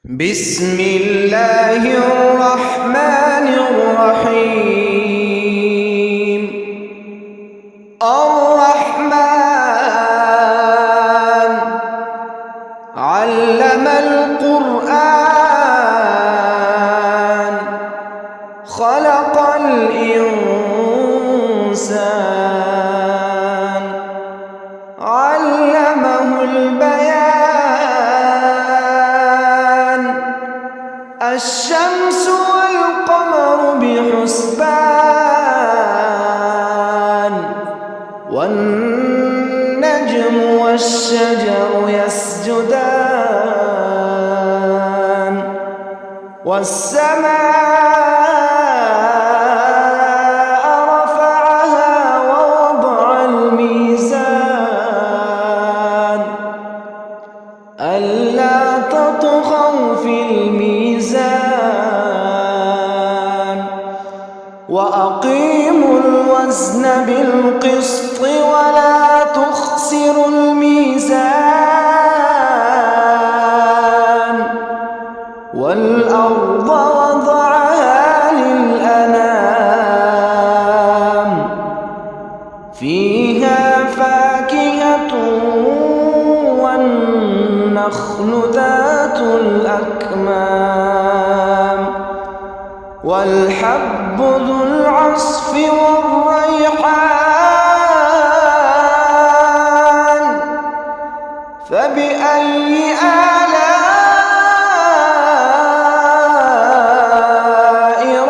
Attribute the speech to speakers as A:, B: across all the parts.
A: بسم الله الرحمن الرحيم. الرحمن علم القرآن خلق الإنسان علمه البيان. الشمس والقمر بحسبان والنجم والشجر يسجدان والسماء رفعها ووضع الميزان ألا تطغوا في الميزان وأقيموا الوزن بالقسط ولا تخسروا الميزان والأرض وضعها للأنام فيها فاكهة والنخل ذات الأكمام والحب ذو العصف والريحان فبأي آلاء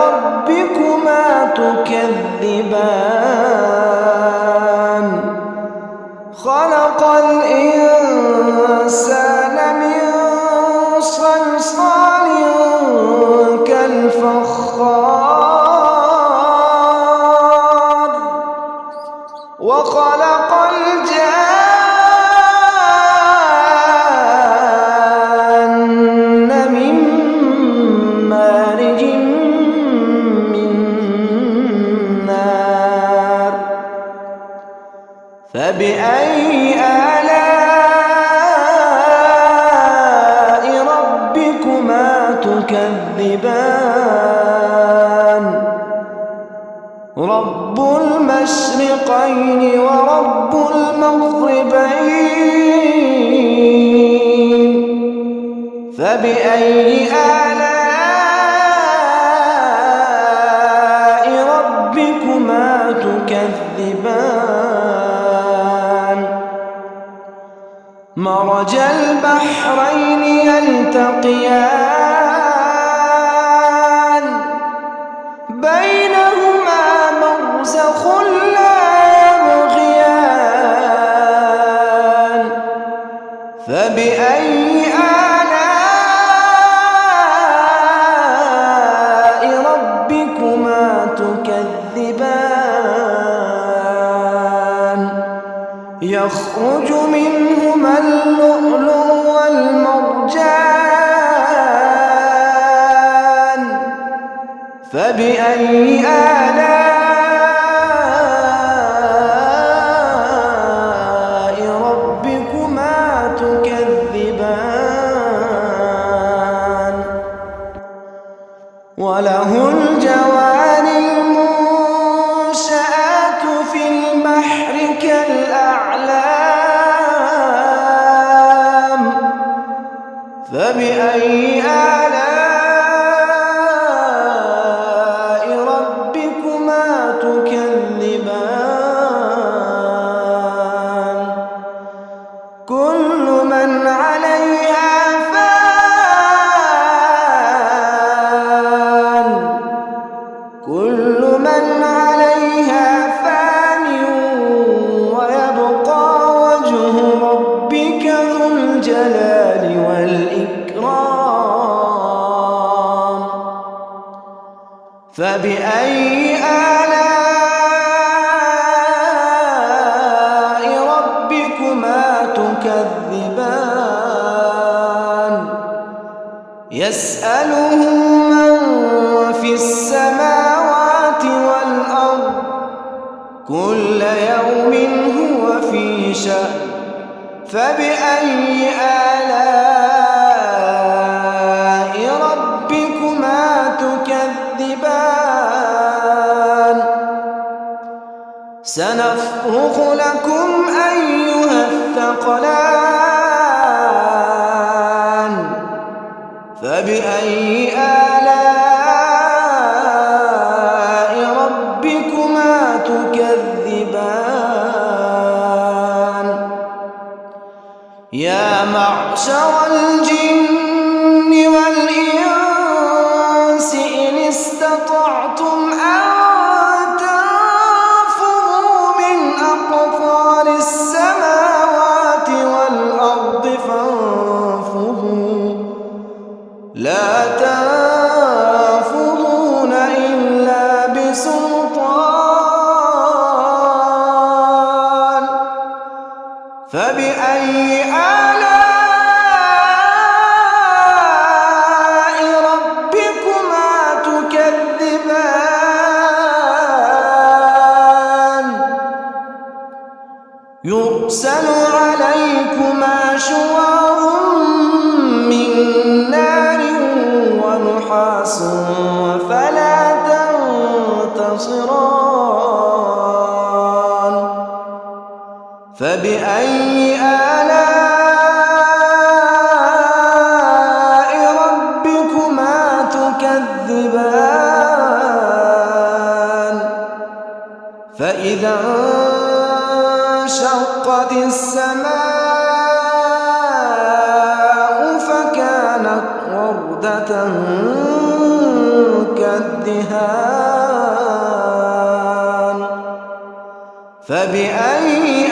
A: ربكما تكذبان. خلق الإنسان من صلصال كالفخار وخلق الجان من مارج من نار فبأي آلاء ربكما تكذبان. رب المشرقين ورب المغربين فبأي آلاء ربكما تكذبان. مرج البحرين يلتقيان بينهما برزخ لا يبغيان فبأي آلاء ربكما تكذبان. يخرج منهما اللؤلؤ والمرجان فبأي آلاء ربكما تكذبان. وله الجوار المنشآت في البحر كالأعلام فبأي آلاء ربكما تكذبان. كل من عليها فان كل من عليها فان ويبقى وجه ربك ذو الجلال والإكرام فبأي آلاء ربكما تكذبان. يسأله من في السماوات والأرض كل يوم هو في شأن فبأي آلاء سنفرغ لكم أيها الثقلان فبأي آلاء ربكما تكذبان يا معشر الجن والإنس إن استطعتم أن تنفذوا من أقطار السماوات والأرض فانفذوا لا تنفذون إلا بسلطان فبأي آلاء ربكما تكذبان يرسل عليكما شواظ من نار ونحاس فلا تنتصران فبأي آلاء ربكما تكذبان فإذا انشقت السماء فكانت وردة كالدهان فبأي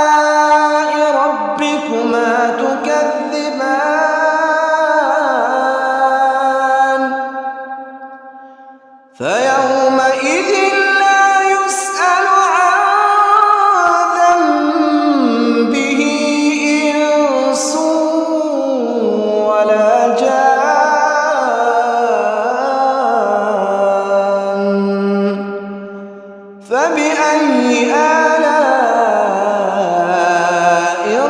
A: آلاء ربكما تكذبان فيومئذ لا يسأل عن ذنبه إنس ولا جان فبأي آلاء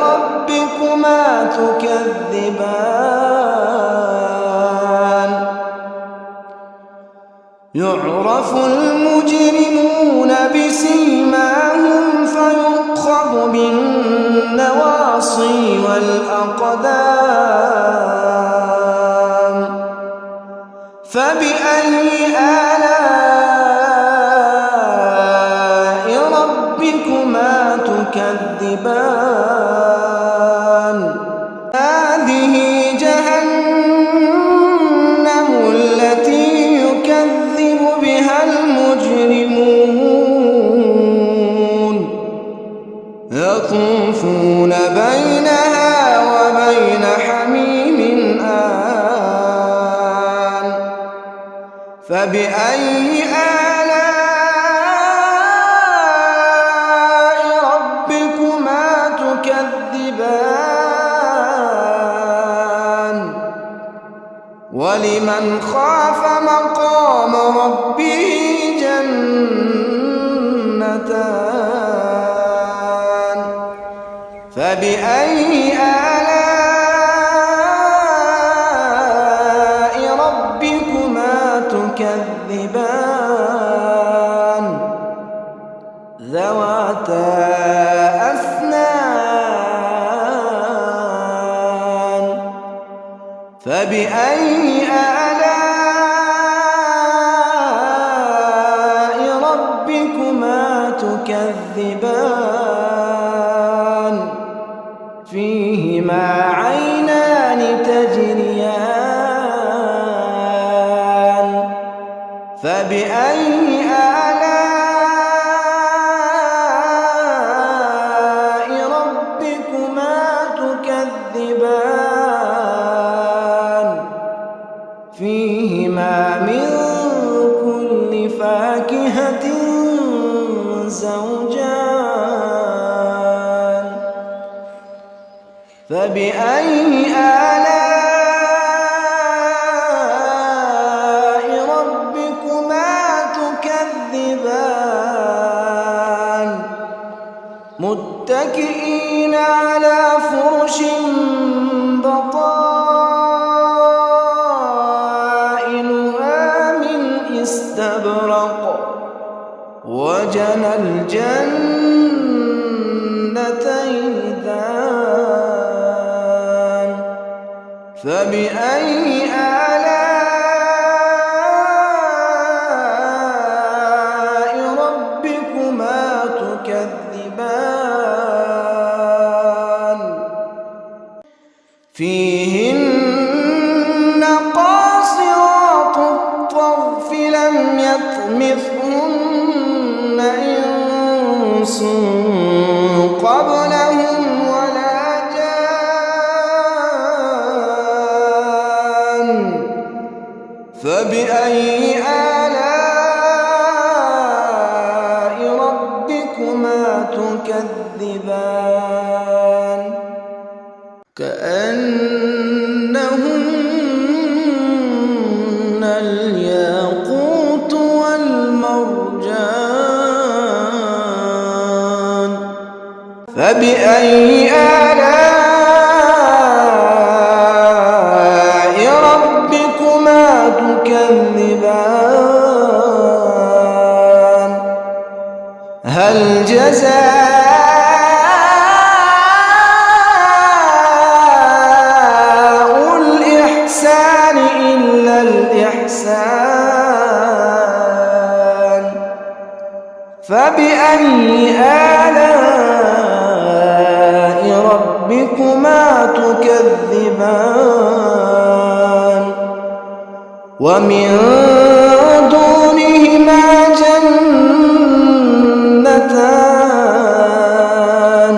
A: ربكما تكذبان يعرف المجرمون بسيماهم فيؤخذ بالنواصي والأقدام فبأي آلاء ربكما تكذبان هذه جهنم التي يكذب بها المجرمون يطوفون بينها وبين حميم آن فبأي آلاء ربكما تكذبان ولمن خاف مقام ربه جنتان فبأي آلاء ربكما تكذبان ذواتا أفنان فبأي آلاء ربكما تكذبان فيهما عينان تجريان فبأي آلاء ربكما تكذبان فيهما من كل فاكهة زوجان فبأي آلاء ربكما تكذبان متكئين على فرش بطائنها من استبرق فبأي آلاء ربكما تكذبان فيهن قاصرات الطرف لم يطمثهن إنس قبلهم ولا جان فبأي آلاء ربكما تكذبان كأنهن الياقوت والمرجان فبأي آلاء ربكما تكذبان هل جزاء الإحسان إلا الإحسان فبأي آلاء ربكما تكذبان ومن دونهما جنتان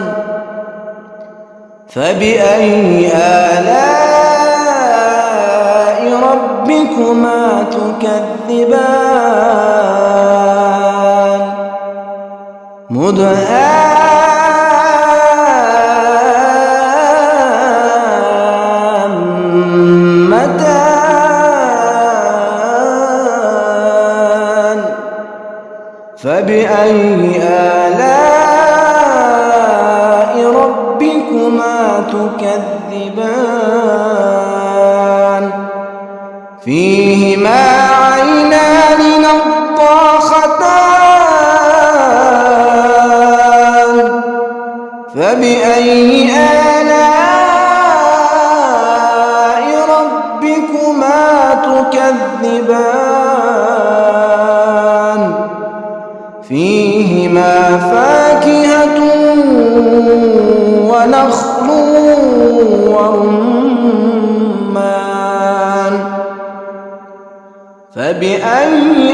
A: فبأي آلاء ربكما تكذبان مدهامتان فبأي آلاء ربكما تكذبان فيهما عينان نضاختان فبأي آلاء ربكما تكذبان فيهما فاكهة ونخل ورمان فبأي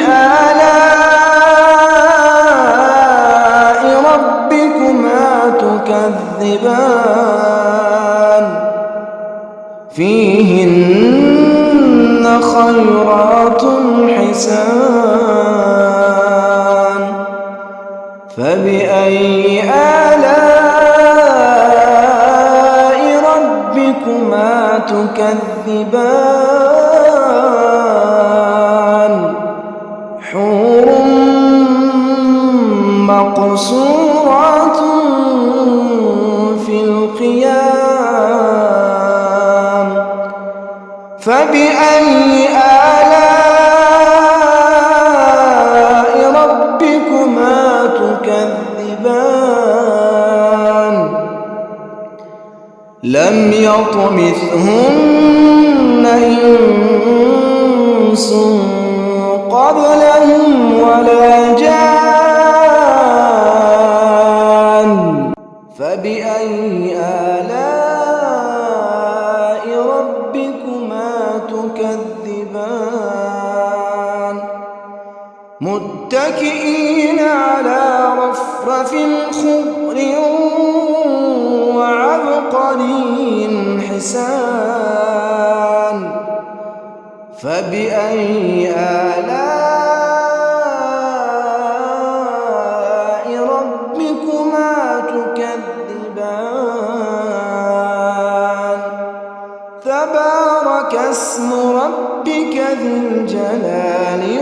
A: آلاء ربكما تكذبان فيهن خيرات حسان فبأي آلاء ربكما تكذبان حور مقصورات في الخيام فبأي آلاء ربكما تكذبان لم يطمثهن إنس قبلهم ولا جان فبأي آلاء ربكما تكذبان متكئين على رفرف خضر وعبقري حسان فبأي آلاء ربكما تكذبان تبارك اسم ربك ذي الجلال